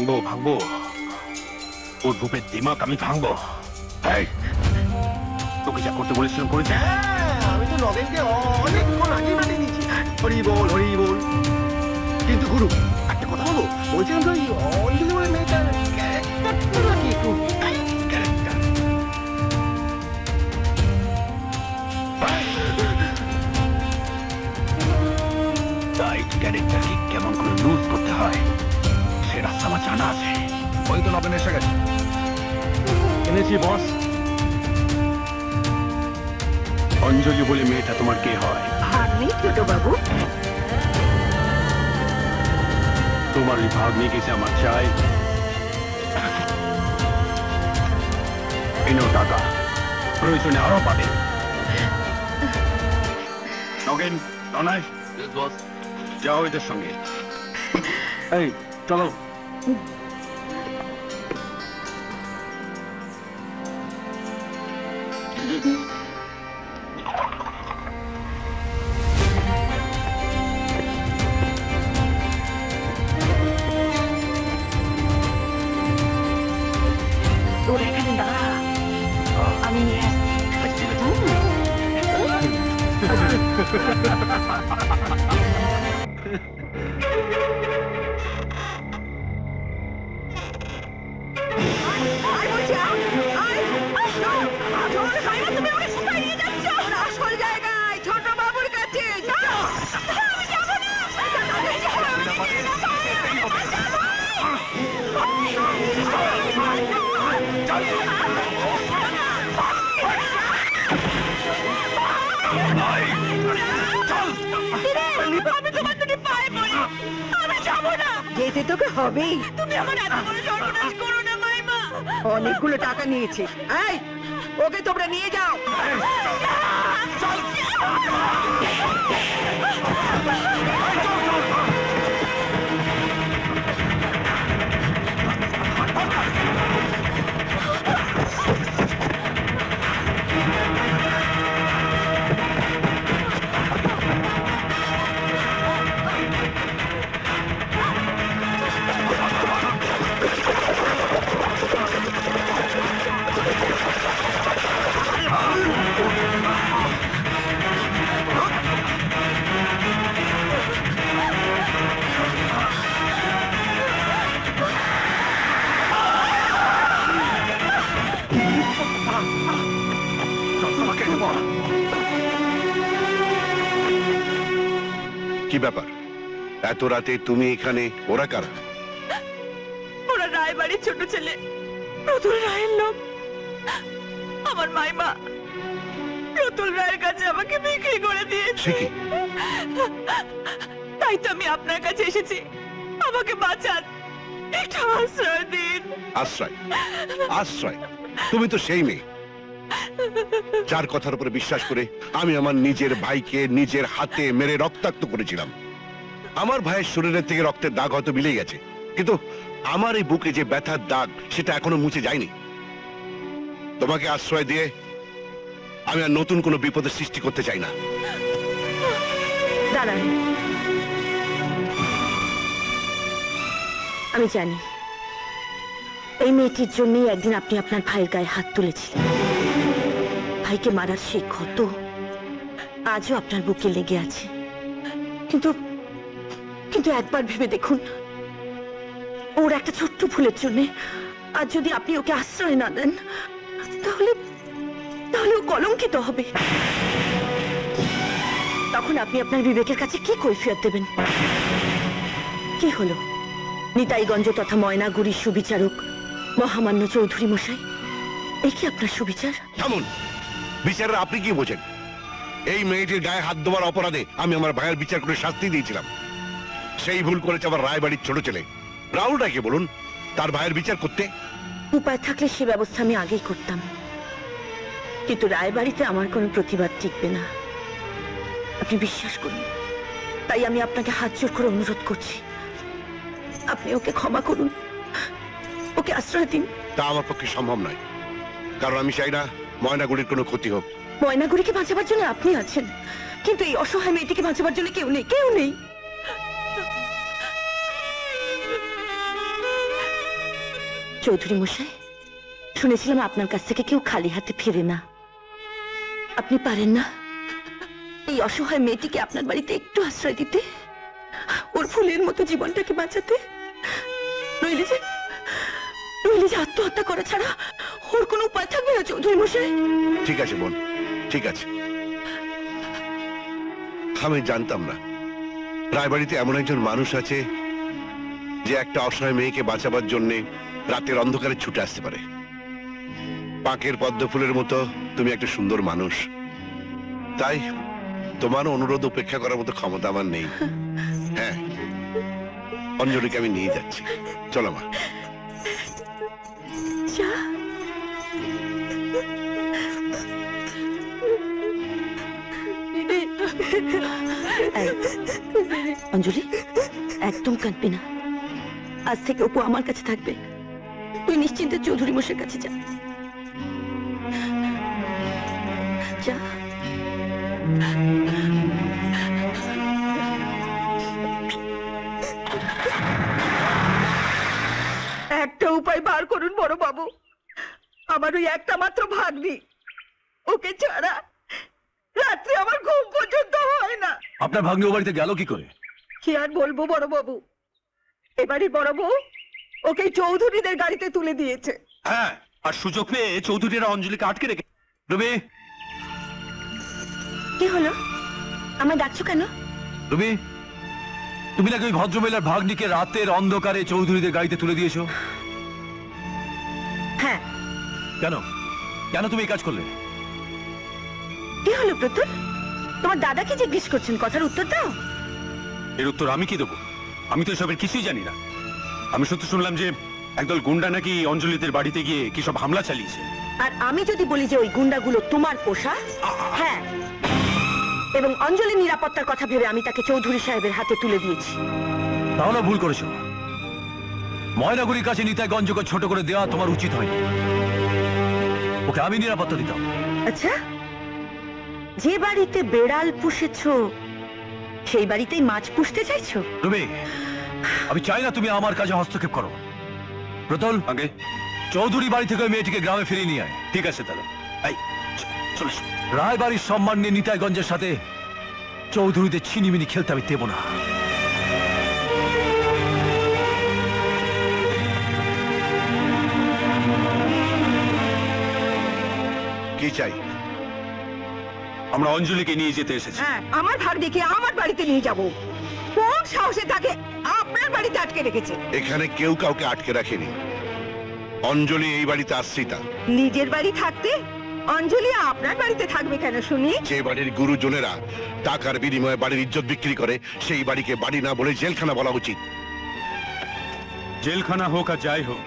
ভাঙবো ভাঙবো, ওর রূপের দিমাগ আমি ভাঙবো। তোকে যা করতে বলেছিলাম করেছি। আমি তো নগেনকে অনেকক্ষণ আগে মাটি দিয়েছি, হরি বল হরি বল। কিন্তু গুরু একটা কথা বলবো, বলছিলাম তো অঞ্জলি বলে মেয়েটার ক্যারেক্টারটা নাকি একটু ক্যারেক্টার। টাইট ক্যারেক্টারকে কেমন করে লুজ করতে হয় সে রাস্তা আমার জানা আছে। ওই তো নগেন এসে গেছে। এনেছি বস। অঞ্জলি বলে মেয়েটা তোমার কে হয়? ভাগ্নি ছোট বাবু। তোমার ওই ভাগ্নি গেছে আমার চাই। এনো টাকা, প্রয়োজনে আরো পাবে। নগেন, ননাই, বস যাও এদের সঙ্গে। এই চলো। তোর এখানে দাঁড়া, আমি নিয়ে আসল জায়গায় ছোট বাবুর কাছে যেতে তোকে হবেই। তুমি আমার এত বড় সর্বনাশ করো না মাইমা। অনেকগুলো টাকা নিয়েছে। এই ওকে তোমরা নিয়ে যাও। কি ব্যাপার, এত রাতে তুমি এখানে? ওরা কারা? ওরা রায়বাড়ির ছোট ছেলে রতুল রায়ের লোক। আমার মাইমা রতুল রায়ের কাছে আমাকে বিক্রি করে দিয়েছে। তাই তো আমি আপনার কাছে এসেছি, আমাকে বাঁচান, একটু আশ্রয় দিন। আশ্রয়? আশ্রয়? তুমি তো সেই মেয়ে যার কথার উপরে বিশ্বাস করে আমি আমার নিজের ভাইকে নিজের হাতে মেরে রক্তাক্ত করেছিলাম। আমার ভাইয়ের শরীরের থেকে রক্তের দাগ হয়তো মিলে গেছে, কিন্তু আমার এই বুকে যে ব্যথার দাগ সেটা এখনো মুছে যায়নি। তোমাকে আশ্রয় দিয়ে আমি আর নতুন কোনো বিপদের সৃষ্টি করতে চাই না। দাঁড়ান, আমি জানি এই মেয়েটির জন্যই একদিন আপনি আপনার ভাইয়ের গায়ে হাত তুলেছিলেন। ভাইকে মারার সেই ক্ষত আজও আপনার বুকে লেগে আছে। কিন্তু কিন্তু একবার ভেবে দেখুন, ওর একটা ছোট্ট ভুলের জন্য আজ যদি আপনি ওকে আশ্রয় না দেন, তাহলে তাহলে ও কলঙ্কিত হবে। তখন আপনি আপনার বিবেকের কাছে কি কৈফিয়ত দেবেন? কি হলো, নিতাইগঞ্জ তথা ময়নাগুড়ির সুবিচারক মহামান্য চৌধুরী মশাই, এই কি আপনার সুবিচার? থামুন, বিচারের আপনি কি বোঝেন? এই মেয়েটির গায়ে হাত দেওয়ার অপরাধে আমি আমার ভাইয়ের বিচার করে শাস্তি দিয়েছিলাম। সেই ভুল করেছে আমার রায়বাড়ির ছোট ছেলে রাহুলটাকে বলুন তার ভাইয়ের বিচার করতে। উপায় থাকলে সে ব্যবস্থা আমি আগেই করতাম, কিন্তু রায়বাড়িতে আমার কোনো প্রতিবাদ টিকবে না, আপনি বিশ্বাস করুন। তাই আমি আপনাকে হাত জোর করে অনুরোধ করছি, আপনি ওকে ক্ষমা করুন, ওকে আশ্রয় দিন। তা আমার পক্ষে সম্ভব নয়, কারণ আমি চাই না ময়নাগুড়ির কোনো ক্ষতি হোক। ময়নাগুড়িকে বাঁচাবার জন্য আপনি আছেন, কিন্তু এই অসহায় মেয়েটিকে বাঁচাবার জন্য কেউ নেই, কেউ নেই। চৌধুরী মশাই, শুনেছিলাম আপনার কাছ থেকে কেউ খালি হাতে ফিরে না। আপনি পারেন না এই অসহায় মেয়েটিকে আপনার বাড়িতে একটু আশ্রয় দিতে, ওর ফুলের মতো জীবনটাকে বাঁচাতে? নইলে যে আত্মহত্যা করা ছাড়া ওর কোনো উপায় থাকবে না চৌধুরী মশাই। ঠিক আছে বোন, ঠিক আছে। আমি জানতাম না রায়বাড়িতে এমন একজন মানুষ আছে যে একটা অসহায় মেয়েকে বাঁচাবার জন্য রাতের অন্ধকারে ছুটে আসতে পারে। পাকের পদ্ম ফুলের মতো তুমি একটা সুন্দর মানুষ, তাই তোমার অনুরোধ উপেক্ষা করার মতো ক্ষমতা আমার নেই। হ্যাঁ, অঞ্জলিকে আমি নিয়ে যাচ্ছি, চলো মা। অঞ্জলি, একদম কাঁদবি না। আজ থেকে অপু আমার কাছে থাকবে। তুই নিশ্চিন্তে চৌধুরী মশাইয়ের কাছে যা। যা। একটা উপায় বার করুন বড় বাবু। আমার ওই একটা মাত্র ভাগ্নি, ওকে ছাড়া রাত্রে আমার ঘুম পর্যন্ত হয় না। আপনার ভাগ্নি ও বাড়িতে গেল কি করে? কি আর বলবো বড় বাবু, এবারে বড় বউ ওকে চৌধুরীদের গাড়িতে তুলে দিয়েছে। হ্যাঁ, আর সুযোগ পেয়ে চৌধুরীরা অঞ্জলিকে আটকে রেখে। রবি, কি হলো? আমায় ডাকছো কেন? রবি, তুমি নাকি ওই ভদ্রমহিলার ভাগ্নিকে রাতের অন্ধকারে চৌধুরীদের গাড়িতে তুলে দিয়েছো? হ্যাঁ। কেন কেন তুমি এই কাজ করলে? কি হলো প্রতুল? তোমার দাদাকে জিজ্ঞেস করছেন, কথার উত্তর দাও। এর উত্তর আমি কি দেবো? আমি তো এসবের কিছুই জানি না। আমি সত্যি শুনলাম যে একদল গুন্ডা নাকি অঞ্জলিদের বাড়িতে গিয়ে কি সব হামলা চালিয়েছে। আর আমি যদি বলি যে ওই গুন্ডাগুলো তোমার পোষা? হ্যাঁ, এবং অঞ্জলির নিরাপত্তার কথা ভেবে আমি তাকে চৌধুরী সাহেবের হাতে তুলে দিয়েছি। তাহলে ভুল করেছো। ময়নাগুড়ির কাছে নিতাইগঞ্জকে ছোট করে দেওয়া তোমার উচিত হয়নি। ওকে আমি নিরাপত্তা দিতাম। আচ্ছা, যে বাড়িতে বেড়াল পুষেছো সেই বাড়িতেই মাছ পুষতে চাইছো? রবি, আমি চাই না তুমি আমার কাজে হস্তক্ষেপ করো। প্রতুল, আগে চৌধুরী বাড়ি থেকে ওই মেয়েটিকে গ্রামে ফিরিয়ে নিয়ে আয়। ঠিক আছে তাহলে। এই চলে এসো। রায়বাড়ির সম্মান নিয়ে নিতাইগঞ্জের সাথে চৌধুরীদের ছিনিমিনি খেলতে আমি দেব না। কি চাই? আমরা অঞ্জলিকে নিয়ে যেতে এসেছি। হ্যাঁ, আমার ভাগ্নিকে আমার বাড়িতে নিয়ে যাব। কোন সাহসে তাকে আপনার বাড়িতে আটকে রেখেছে? এখানে কেউ কাউকে আটকে রাখেনি। অঞ্জলি এই বাড়িতে আসছি তা। নিজের বাড়ি থাকতে অঞ্জলি আপনার বাড়িতে থাকবে কেন শুনি? যে বাড়ির গুরুজনেরা টাকার বিনিময়ে বাড়ির ইজ্জত বিক্রি করে, সেই বাড়িকে বাড়ি না বলে জেলখানা বলা উচিত। জেলখানা হোক আর যাই হোক,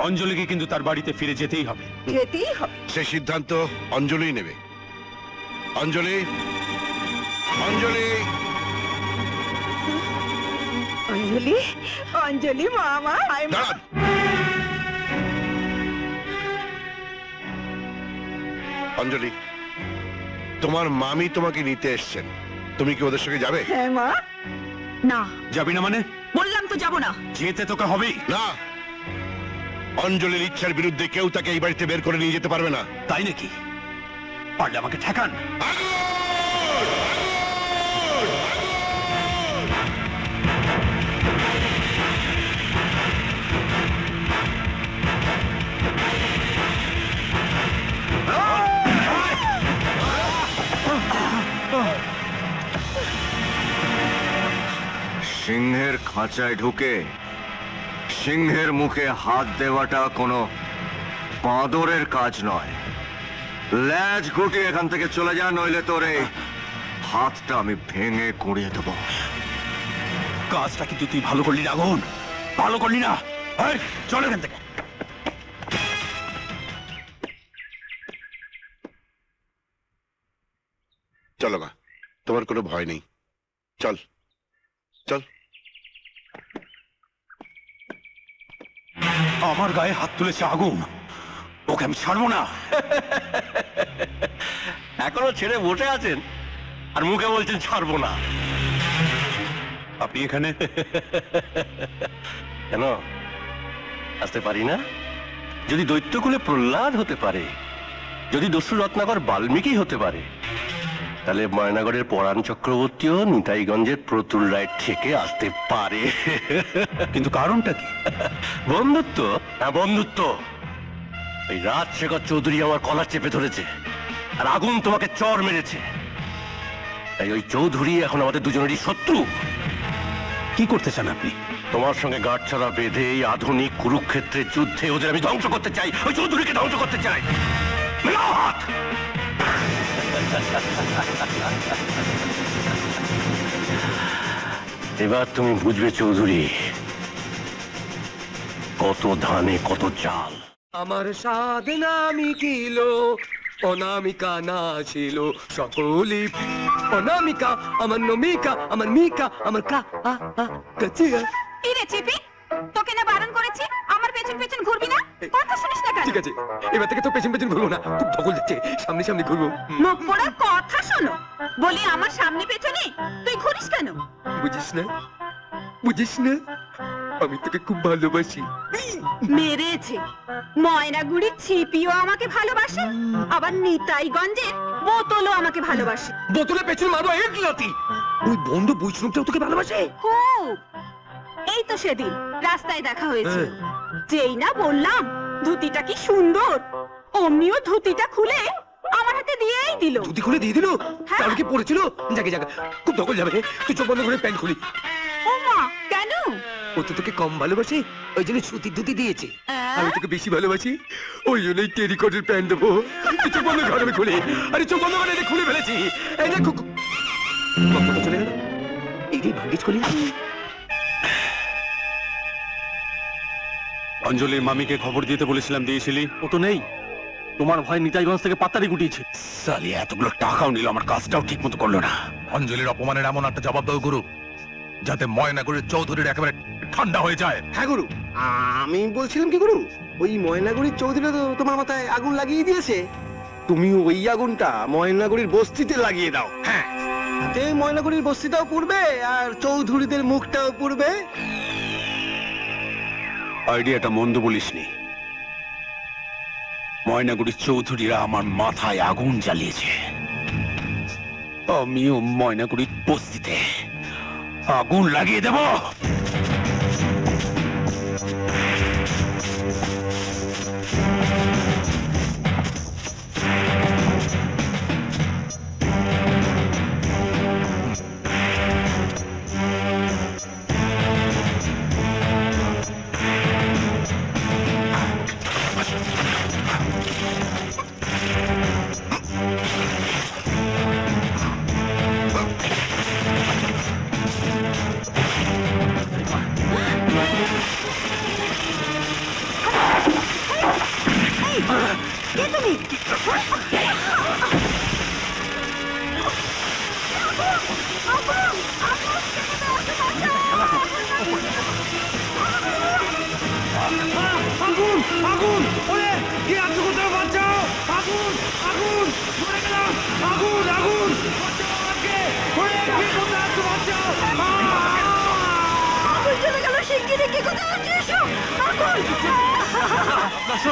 অঞ্জলিকে কিন্তু তার বাড়িতে ফিরে যেতেই হবে। যেতেই হবে। সে সিদ্ধান্ত অঞ্জলি নেবে। অঞ্জলি, অঞ্জলি, অঞ্জলি, অঞ্জলি মামা। দাঁড়ান। অঞ্জলি, তোমার মামি তোমাকে নিতে এসছেন, তুমি কি ওদের সঙ্গে যাবে? হ্যাঁ মা। না। যাবি না মানে? বললাম তো যাব না। যেতে তোকে হবেই। না, অঞ্জলির ইচ্ছার বিরুদ্ধে কেউ তাকে এই বাড়িতে বের করে নিয়ে যেতে পারবে না। তাই নাকি? পারলে আমাকে ঠেকান। সিংহের খাঁচায় ঢুকে সিংহের মুখে হাত দেওয়াটা কোনো বাঁদরের কাজ নয়। লেজ গুটিয়ে এখান থেকে চলে যা, নইলে তোর এই হাতটা আমি ভেঙে কুড়িয়ে দেবো। কাজটা কিন্তু তুই ভালো করলি না গুণ, ভালো করলি না। চল এখান থেকে। চলো মা, তোমার কোনো ভয় নেই। চল চল। আমার গায়ে হাত তুলেছে আগুন, ওকে আমি ছাড়বো না। এখনো ছেড়ে বসে আছেন আর মুখে বলছেন ছাড়বো না। আপনি এখানে কেন আসতে পারি না? যদি দৈত্যকুলে প্রহ্লাদ হতে পারে, যদি দস্যু রত্নাকর বাল্মীকি হতে পারে, তাহলে ময়নাগড়ের পরাণ চক্রবর্তীও নিতাইগঞ্জের প্রতুল রায় থেকে আসতে পারে। কিন্তু কারণটা কি? বন্ধুত্ব। হ্যাঁ, বন্ধুত্ব। এই রাজশেখর চৌধুরী আমার কলার চেপে ধরেছে, আর আগুন তোমাকে চর মেরেছে। তাই ওই চৌধুরী এখন আমাদের দুজনেরই শত্রু। কি করতে চান আপনি? তোমার সঙ্গে গাঁটছড়া বেঁধে এই আধুনিক কুরুক্ষেত্রের যুদ্ধে ওদের আমি ধ্বংস করতে চাই, ওই চৌধুরীকে ধ্বংস করতে চাই। মেলাও হাত। এবার তুমি বুঝবে চৌধুরী, কত ধানে কত চাল। আমার সাধনা মিটিলো, অনামিকা না ছিল সকলি। অনামিকা আমার নমিকা, আমার মিকা আমার কাচিয়া। কি রে চিপি, তোকে না বারণ করেছি আমার পেছন পেছন ঘুরবি না? কথা শুনিস না কেন? ঠিক আছে, এবার থেকে তো পেছন পেছন ঘুরবো না, খুব ধকল যাচ্ছে, সামনে সামনে ঘুরবো। মুখ পোড়ার কথা শোনো, বলি আমার সামনে পেছনে তুই ঘুরিস কেন? বুঝিস না, বুঝিস না, আমি তোকে খুব ভালোবাসি। মেরেছে। ময়নাগুড়ির ছিপিও আমাকে ভালোবাসে, আবার নিতাইগঞ্জের বোতলও আমাকে ভালোবাসে। বোতলে পেছনে মারবো এক লাথি। ওই বন্ধু বৈষ্ণবটাও তোকে ভালোবাসে? খুব। এই তো সেদিন রাস্তায় দেখা হয়েছে, যেই না বললাম ধুতিটা কি সুন্দর, অমনিও ধুতিটা খুলে আমার হাতে দিয়েই দিল। ধুতি খুলে দিয়ে দিল? হ্যাঁ। তাহলে কি পড়েছিল? জাগে জাগে, খুব ধকল যাবে, তুই চোখ বন্ধ করে প্যান্ট খুলি। ও মা, কেন? ও তো তোকে কম ভালোবাসে, ওই জন্য সুতির ধুতি দিয়েছে। আমি তোকে বেশি ভালোবাসি, ওই জন্যই টেরিকটের প্যান্ট দেবো। তুই চোখ বন্ধ কর, আমি খুলি। আরে চোখ বন্ধ করে খুলে ফেলেছি। এই দেখ কখন চলে গেল, এই যে ভাগ্যিস খুলি। অঞ্জলির মামিকে খবর দিতে বলেছিলাম, দিয়েছিলি? ও তো নেই। তোমার ভাই নিতাইগঞ্জ থেকে পাত্তারি গুটিয়েছে। সালি এতগুলো টাকাও নিল, আমার কাজটাও ঠিক মতো করলো না। অঞ্জলির অপমানের এমন একটা জবাব দাও গুরু, যাতে ময়নাগুড়ির চৌধুরীর একেবারে ঠান্ডা হয়ে যায়। হ্যাঁ গুরু, আমি বলছিলাম কি গুরু, ওই ময়নাগুড়ির চৌধুরী তো তোমার মাথায় আগুন লাগিয়ে দিয়েছে, তুমি ওই আগুনটা ময়নাগুড়ির বস্তিতে লাগিয়ে দাও। হ্যাঁ, তাতে ময়নাগুড়ির বস্তিটাও পুড়বে আর চৌধুরীদের মুখটাও পুড়বে। আইডিয়াটা মন্দ বলিসনি। ময়নাগুড়ির চৌধুরীরা আমার মাথায় আগুন জ্বালিয়েছে, আমিও ময়নাগুড়ির বস্তিতে আগুন লাগিয়ে দেব। আগুন চলে গেল, শিগগিরই কি কোথাও আছে? এসো,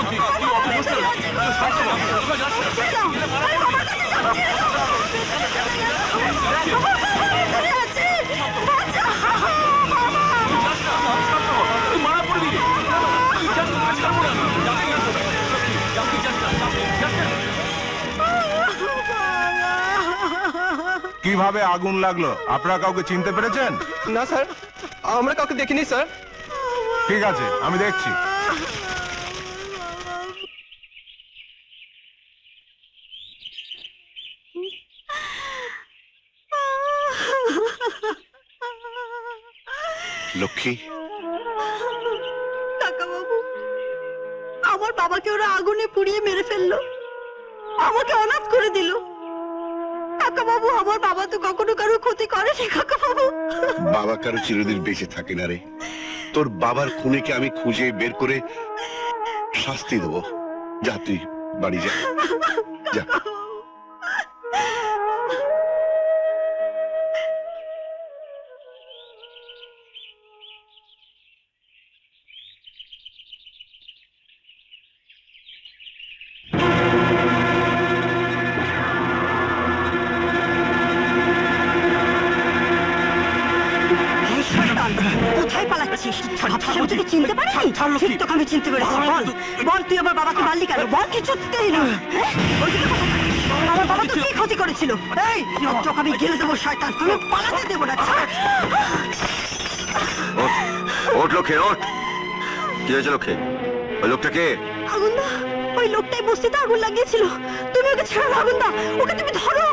আগুন! কিভাবে আগুন লাগলো আপনারা কাউকে চিনতে পেরেছেন? না স্যার, আমরা কাউকে দেখিনি স্যার। ঠিক আছে, আমি দেখছি। লক্ষ্মী, কাকাবাবু, আমার বাবাকে ওরা আগুনে পুড়িয়ে মেরে ফেললো, আমাকে অনাথ করে দিল। কাকাবাবু, আমার বাবা তো কখনো কারো ক্ষতি করেনি। কাকাবাবু, বাবা কারো চিরদিন বেঁচে থাকে না রে। তোর বাবার খুনিকে আমি খুঁজে বের করে শাস্তি দেবো। যা তুই বাড়ি যা, যা। শয়তান, কোথায় পালাচ্ছিস? সাপটা তোকে চিনতে পারিনি? ঠিক তোকে আমি চিনতে পেরেছি। বল, বল তুই আমার বাবাকে মারলি কেন? বল কিছুতেই না। হ্যাঁ? ওইদিকে কথা বল। আমার বাবা তো কি ক্ষতি করেছিল? এই তোকে আমি গেলে দেবো শয়তান, তুমি পালাতে দেবো না। ওঠ, ওঠ লক্ষ্মী, ওঠ। কি হয়েছে লক্ষ্মী? ওই লোকটা কে? আগুনদা, ওই লোকটাই বস্তিতে আগুন লাগিয়েছিল। তুমি ওকে ছেড়ো না আগুনদা, ওকে তুমি ধরো।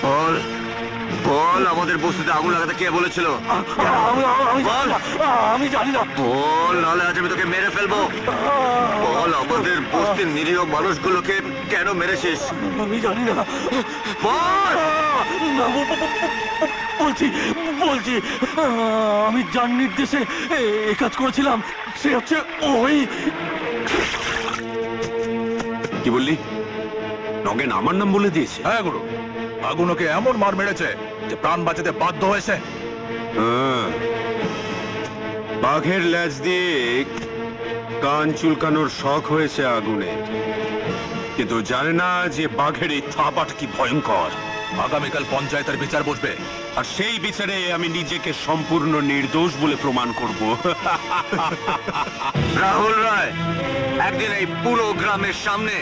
বল, বল আমাদের বস্তিতে আগুন লাগাতে কে বলেছিল? বল, আমি জানি না। বল, নাহলে আজ আমি তোকে মেরে ফেলবো। বল, আমাদের বস্তির নিরীহ মানুষগুলোকে কেন মেরেছিস? আমি জানি না। বল। বলছি বলছি আমি যার নির্দেশে এ কাজ করেছিলাম সে হচ্ছে ওই। কি বললি? নগেন আমার নাম বলে দিয়েছে? হ্যাঁ গুরু, আগুন ওকে এমন মার মেরেছে যে প্রাণ বাঁচাতে বাধ্য হয়েছে। বাঘের ল্যাজ দিয়ে কান চুলকানোর শখ হয়েছে আগুনের, কিন্তু জানে না যে বাঘের এই থাবাটা কি ভয়ঙ্কর। আগামীকাল পঞ্চায়েতের বিচার বসবে, আর সেই বিচারে আমি নিজেকে সম্পূর্ণ নির্দোষ বলে প্রমাণ করব। রাহুল রায় একদিন এই পুরো গ্রামের সামনে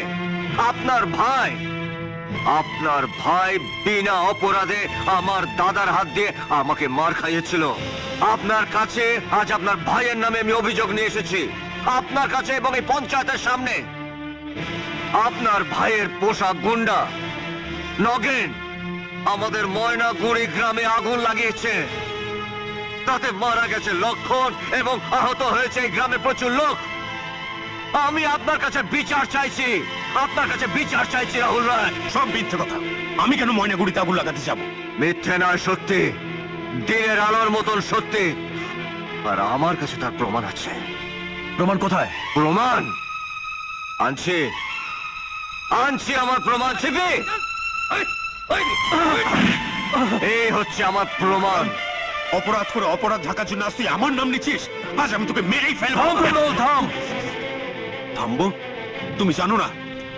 আপনার ভাই বিনা অপরাধে আমার দাদার হাত দিয়ে আমাকে মার খাইয়েছিল। আপনার কাছে আজ আপনার ভাইয়ের নামে আমি অভিযোগ নিয়ে এসেছি, আপনার কাছে এবং এই পঞ্চায়েতের সামনে। আপনার ভাইয়ের পোষা গুন্ডা নগেন আমাদের ময়নাগুড়ি গ্রামে আগুন লাগিয়েছে, তাতে মারা গেছে লক্ষণ এবং আহত হয়েছে এই গ্রামে প্রচুর লোক। আমি আপনার কাছে বিচার চাইছি, আপনার কাছে বিচার চাইছি রাহুল রায়। সব মিথ্যে কথা। আমি কেন ময়নাগুড়িতে আগুন লাগাতে যাব? মিথ্যে নয়, সত্যি, দিনের আলোর মতন সত্যি। আর আমার কাছে তার প্রমাণ আছে। প্রমাণ কোথায়? প্রমাণ আনছি, আনছি আমার প্রমাণ। ছিপি, এই হচ্ছে আমার প্রমাণ। অপরাধ করে অপরাধ ঢাকার জন্য আজ তুই আমার নাম নিচ্ছিস? আজ আমি তোকে মেরেই ফেলবো। থাম। থামবো? তুমি জানো না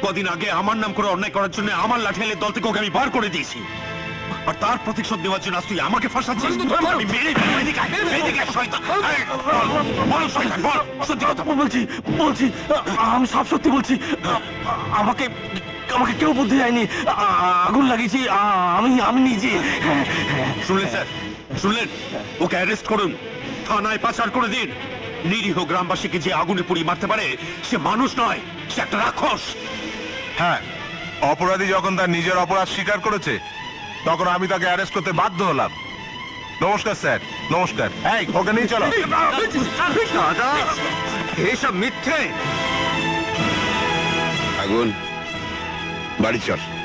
কদিন আগে আমার নাম করে অন্যায় করার জন্য আমার লাঠিয়ালের দল থেকে ওকে আমি বার করে দিয়েছি, আর তার প্রতিশোধ দেওয়ার জন্য আজ তুই আমাকে ফাঁসাচ্ছিস? আমি মেরেই ফেলবো। এদিকে আয়, এদিকে আয়, শয়তান। আরে, বল শয়তান, বল সত্যি কথা। বলছি আমি সব সত্যি বলছি। আমাকে আমাকে কেউ বুদ্ধি দেয়নি, আগুন লাগিয়েছি আমি নিজে। শুনলেন স্যার, শুনলেন? ওকে অ্যারেস্ট করুন, থানায় পাচার করে দিন। নিরীহ গ্রামবাসীকে যে আগুনে পুড়িয়ে মারতে পারে সে মানুষ নয়, সে একটা রাক্ষস। হ্যাঁ, অপরাধী যখন তার নিজের অপরাধ স্বীকার করেছে তখন আমি তাকে অ্যারেস্ট করতে বাধ্য হলাম। নমস্কার স্যার, নমস্কার। এই, ওকে নিয়ে চলো। দাদা, এসব মিথ্যে। আগুন, বাড়ি চল।